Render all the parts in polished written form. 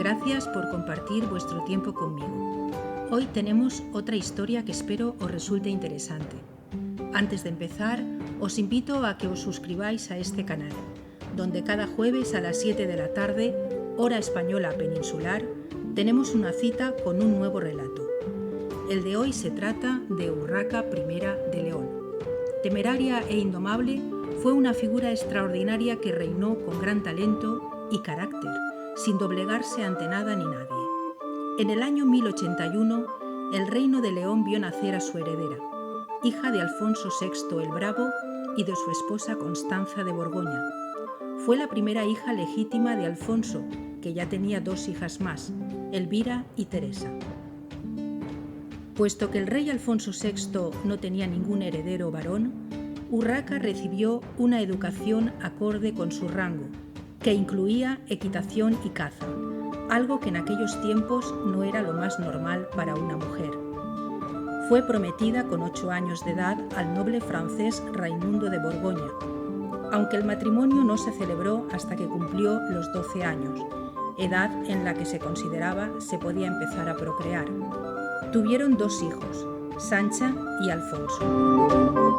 Gracias por compartir vuestro tiempo conmigo. Hoy tenemos otra historia que espero os resulte interesante. Antes de empezar, os invito a que os suscribáis a este canal, donde cada jueves a las 7 de la tarde, hora española peninsular, tenemos una cita con un nuevo relato. El de hoy se trata de Urraca I de León. Temeraria e indomable, fue una figura extraordinaria que reinó con gran talento y carácter, sin doblegarse ante nada ni nadie. En el año 1081, el reino de León vio nacer a su heredera, hija de Alfonso VI el Bravo y de su esposa Constanza de Borgoña. Fue la primera hija legítima de Alfonso, que ya tenía dos hijas más, Elvira y Teresa. Puesto que el rey Alfonso VI no tenía ningún heredero varón, Urraca recibió una educación acorde con su rango, que incluía equitación y caza, algo que en aquellos tiempos no era lo más normal para una mujer. Fue prometida con 8 años de edad al noble francés Raimundo de Borgoña, aunque el matrimonio no se celebró hasta que cumplió los 12 años, edad en la que se consideraba se podía empezar a procrear. Tuvieron 2 hijos, Sancha y Alfonso.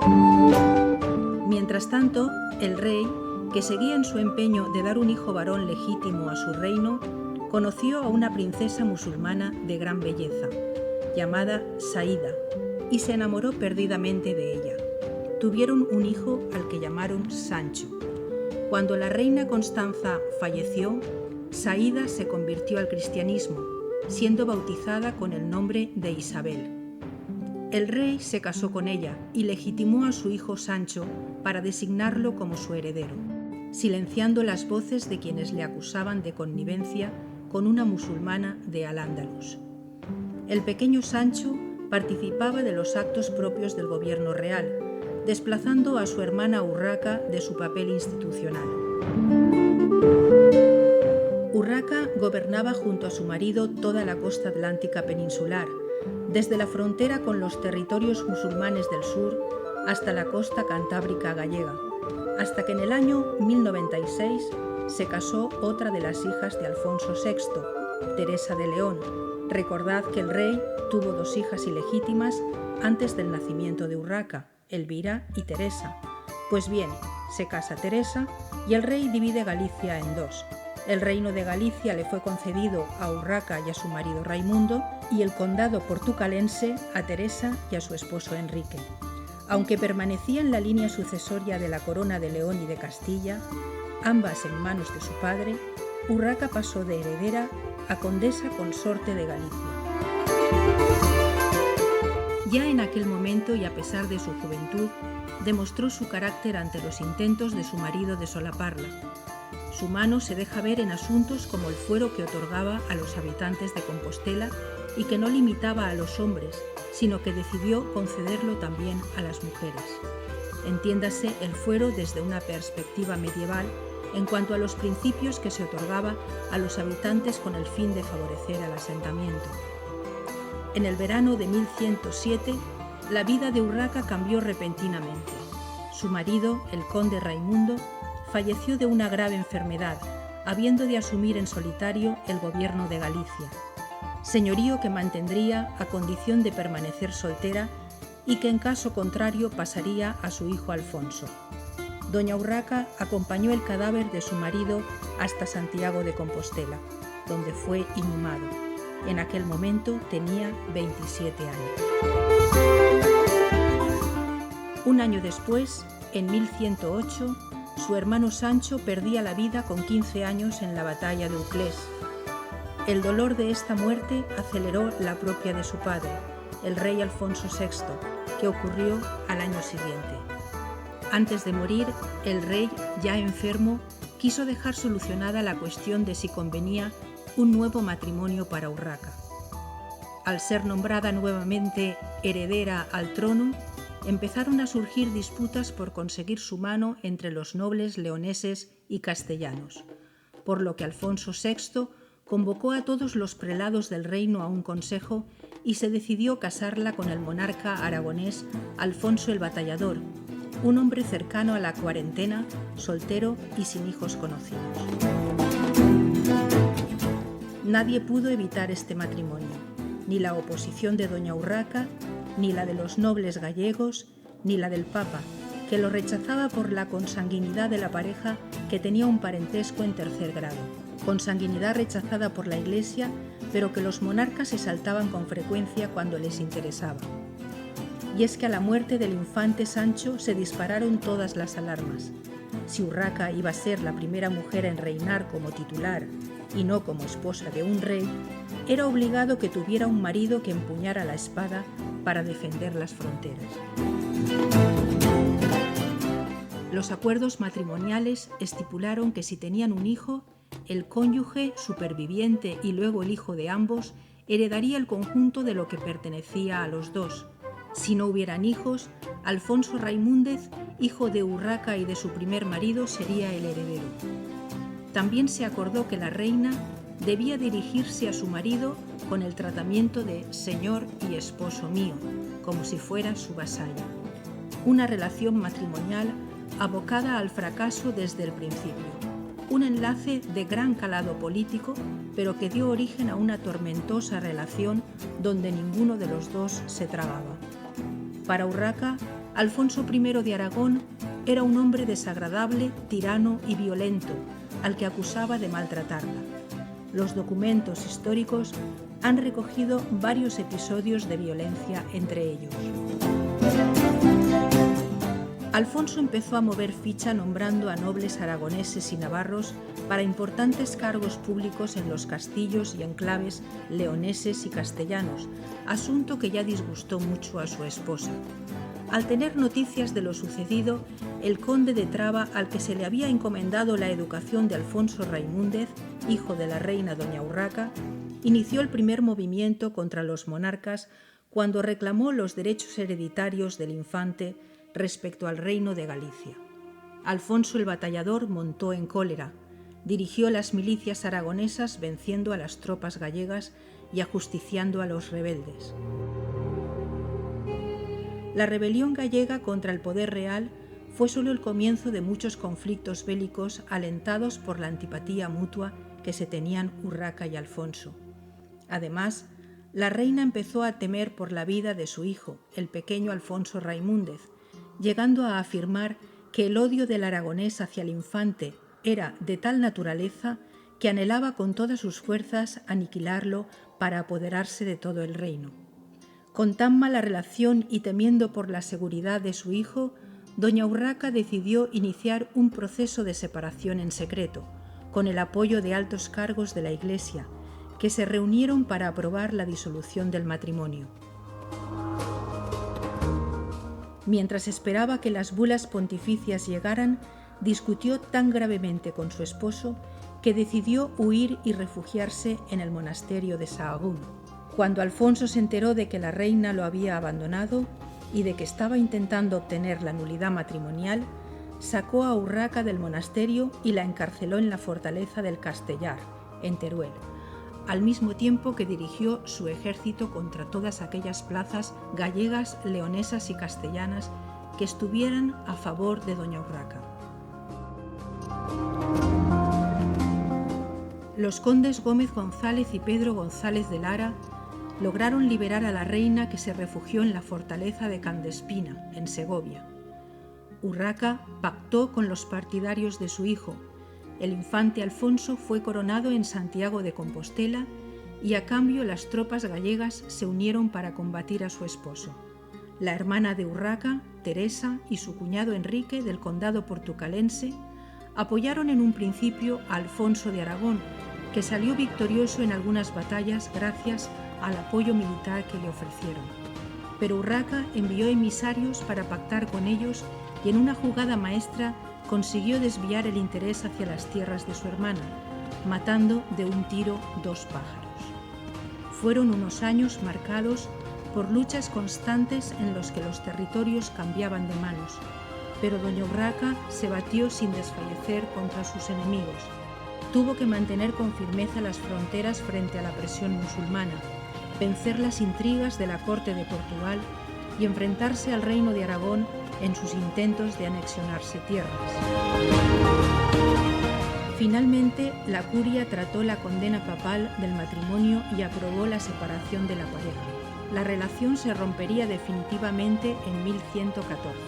Mientras tanto, el rey, que seguía en su empeño de dar un hijo varón legítimo a su reino, conoció a una princesa musulmana de gran belleza, llamada Saída, y se enamoró perdidamente de ella. Tuvieron un hijo al que llamaron Sancho. Cuando la reina Constanza falleció, Saída se convirtió al cristianismo, siendo bautizada con el nombre de Isabel. El rey se casó con ella y legitimó a su hijo Sancho para designarlo como su heredero, silenciando las voces de quienes le acusaban de connivencia con una musulmana de Al-Ándalus. El pequeño Sancho participaba de los actos propios del gobierno real, desplazando a su hermana Urraca de su papel institucional. Urraca gobernaba junto a su marido toda la costa atlántica peninsular, desde la frontera con los territorios musulmanes del sur hasta la costa cantábrica gallega, hasta que en el año 1096 se casó otra de las hijas de Alfonso VI, Teresa de León. Recordad que el rey tuvo 2 hijas ilegítimas antes del nacimiento de Urraca, Elvira y Teresa. Pues bien, se casa Teresa y el rey divide Galicia en 2. El reino de Galicia le fue concedido a Urraca y a su marido Raimundo, y el condado portucalense a Teresa y a su esposo Enrique. Aunque permanecía en la línea sucesoria de la corona de León y de Castilla, ambas en manos de su padre, Urraca pasó de heredera a condesa consorte de Galicia. Ya en aquel momento y a pesar de su juventud, demostró su carácter ante los intentos de su marido de solaparla. Su mano se deja ver en asuntos como el fuero que otorgaba a los habitantes de Compostela y que no limitaba a los hombres, sino que decidió concederlo también a las mujeres. Entiéndase el fuero desde una perspectiva medieval en cuanto a los principios que se otorgaba a los habitantes con el fin de favorecer al asentamiento. En el verano de 1107, la vida de Urraca cambió repentinamente. Su marido, el conde Raimundo, falleció de una grave enfermedad, habiendo de asumir en solitario el gobierno de Galicia, señorío que mantendría a condición de permanecer soltera y que en caso contrario pasaría a su hijo Alfonso. Doña Urraca acompañó el cadáver de su marido hasta Santiago de Compostela, donde fue inhumado. En aquel momento tenía 27 años. Un año después, en 1108, su hermano Sancho perdía la vida con 15 años en la batalla de Uclés. El dolor de esta muerte aceleró la propia de su padre, el rey Alfonso VI, que ocurrió al año siguiente. Antes de morir, el rey, ya enfermo, quiso dejar solucionada la cuestión de si convenía un nuevo matrimonio para Urraca. Al ser nombrada nuevamente heredera al trono, empezaron a surgir disputas por conseguir su mano entre los nobles leoneses y castellanos, por lo que Alfonso VI convocó a todos los prelados del reino a un consejo y se decidió casarla con el monarca aragonés Alfonso el Batallador, un hombre cercano a la cuarentena, soltero y sin hijos conocidos. Nadie pudo evitar este matrimonio, ni la oposición de doña Urraca, ni la de los nobles gallegos, ni la del Papa, que lo rechazaba por la consanguinidad de la pareja, que tenía un parentesco en tercer grado, consanguinidad rechazada por la Iglesia, pero que los monarcas se saltaban con frecuencia cuando les interesaba. Y es que a la muerte del infante Sancho se dispararon todas las alarmas. Si Urraca iba a ser la primera mujer en reinar como titular y no como esposa de un rey, era obligado que tuviera un marido que empuñara la espada para defender las fronteras. Los acuerdos matrimoniales estipularon que si tenían un hijo, el cónyuge superviviente y luego el hijo de ambos heredaría el conjunto de lo que pertenecía a los dos. Si no hubieran hijos, Alfonso Raimúndez, hijo de Urraca y de su primer marido, sería el heredero. También se acordó que la reina debía dirigirse a su marido con el tratamiento de señor y esposo mío, como si fuera su vasalla. Una relación matrimonial abocada al fracaso desde el principio. Un enlace de gran calado político, pero que dio origen a una tormentosa relación donde ninguno de los dos se tragaba. Para Urraca, Alfonso I de Aragón era un hombre desagradable, tirano y violento, al que acusaba de maltratarla. Los documentos históricos han recogido varios episodios de violencia entre ellos. Alfonso empezó a mover ficha nombrando a nobles aragoneses y navarros para importantes cargos públicos en los castillos y enclaves leoneses y castellanos, asunto que ya disgustó mucho a su esposa. Al tener noticias de lo sucedido, el conde de Traba, al que se le había encomendado la educación de Alfonso Raimúndez, hijo de la reina doña Urraca, inició el primer movimiento contra los monarcas cuando reclamó los derechos hereditarios del infante respecto al reino de Galicia. Alfonso el Batallador montó en cólera, dirigió las milicias aragonesas venciendo a las tropas gallegas y ajusticiando a los rebeldes. La rebelión gallega contra el poder real fue solo el comienzo de muchos conflictos bélicos alentados por la antipatía mutua que se tenían Urraca y Alfonso. Además, la reina empezó a temer por la vida de su hijo, el pequeño Alfonso Raimúndez, llegando a afirmar que el odio del aragonés hacia el infante era de tal naturaleza que anhelaba con todas sus fuerzas aniquilarlo para apoderarse de todo el reino. Con tan mala relación y temiendo por la seguridad de su hijo, doña Urraca decidió iniciar un proceso de separación en secreto, con el apoyo de altos cargos de la Iglesia, que se reunieron para aprobar la disolución del matrimonio. Mientras esperaba que las bulas pontificias llegaran, discutió tan gravemente con su esposo que decidió huir y refugiarse en el monasterio de Sahagún. Cuando Alfonso se enteró de que la reina lo había abandonado y de que estaba intentando obtener la nulidad matrimonial, sacó a Urraca del monasterio y la encarceló en la fortaleza del Castellar, en Teruel, al mismo tiempo que dirigió su ejército contra todas aquellas plazas gallegas, leonesas y castellanas que estuvieran a favor de doña Urraca. Los condes Gómez González y Pedro González de Lara lograron liberar a la reina, que se refugió en la fortaleza de Candespina, en Segovia. Urraca pactó con los partidarios de su hijo. El infante Alfonso fue coronado en Santiago de Compostela y a cambio las tropas gallegas se unieron para combatir a su esposo. La hermana de Urraca, Teresa, y su cuñado Enrique del condado portucalense apoyaron en un principio a Alfonso de Aragón, que salió victorioso en algunas batallas gracias al apoyo militar que le ofrecieron. Pero Urraca envió emisarios para pactar con ellos y en una jugada maestra consiguió desviar el interés hacia las tierras de su hermana, matando de un tiro 2 pájaros. Fueron unos años marcados por luchas constantes en los que los territorios cambiaban de manos, pero doña Urraca se batió sin desfallecer contra sus enemigos. Tuvo que mantener con firmeza las fronteras frente a la presión musulmana, vencer las intrigas de la corte de Portugal y enfrentarse al reino de Aragón en sus intentos de anexionarse tierras. Finalmente, la curia trató la condena papal del matrimonio y aprobó la separación de la pareja. La relación se rompería definitivamente en 1114.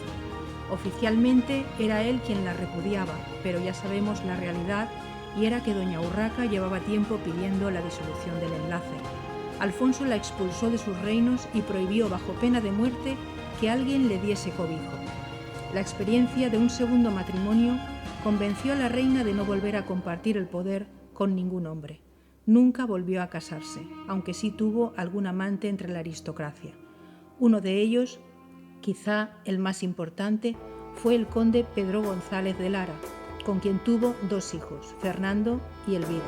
Oficialmente era él quien la repudiaba, pero ya sabemos la realidad, y era que doña Urraca llevaba tiempo pidiendo la disolución del enlace. Alfonso la expulsó de sus reinos y prohibió bajo pena de muerte que alguien le diese cobijo. La experiencia de un segundo matrimonio convenció a la reina de no volver a compartir el poder con ningún hombre. Nunca volvió a casarse, aunque sí tuvo algún amante entre la aristocracia. Uno de ellos, quizá el más importante, fue el conde Pedro González de Lara, con quien tuvo 2 hijos, Fernando y Elvira.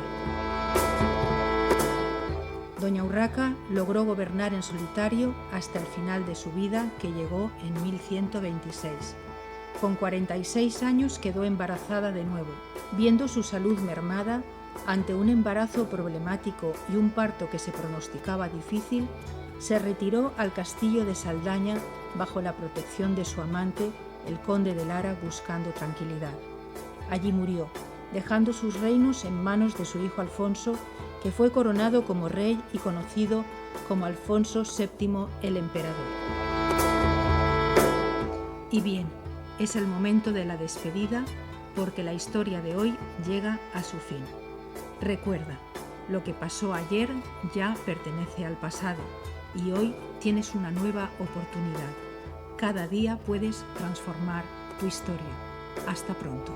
Doña Urraca logró gobernar en solitario hasta el final de su vida, que llegó en 1126. Con 46 años quedó embarazada de nuevo. Viendo su salud mermada, ante un embarazo problemático y un parto que se pronosticaba difícil, se retiró al castillo de Saldaña bajo la protección de su amante, el conde de Lara, buscando tranquilidad. Allí murió, dejando sus reinos en manos de su hijo Alfonso, que fue coronado como rey y conocido como Alfonso VII el Emperador. Y bien, es el momento de la despedida, porque la historia de hoy llega a su fin. Recuerda, lo que pasó ayer ya pertenece al pasado y hoy tienes una nueva oportunidad. Cada día puedes transformar tu historia. Hasta pronto.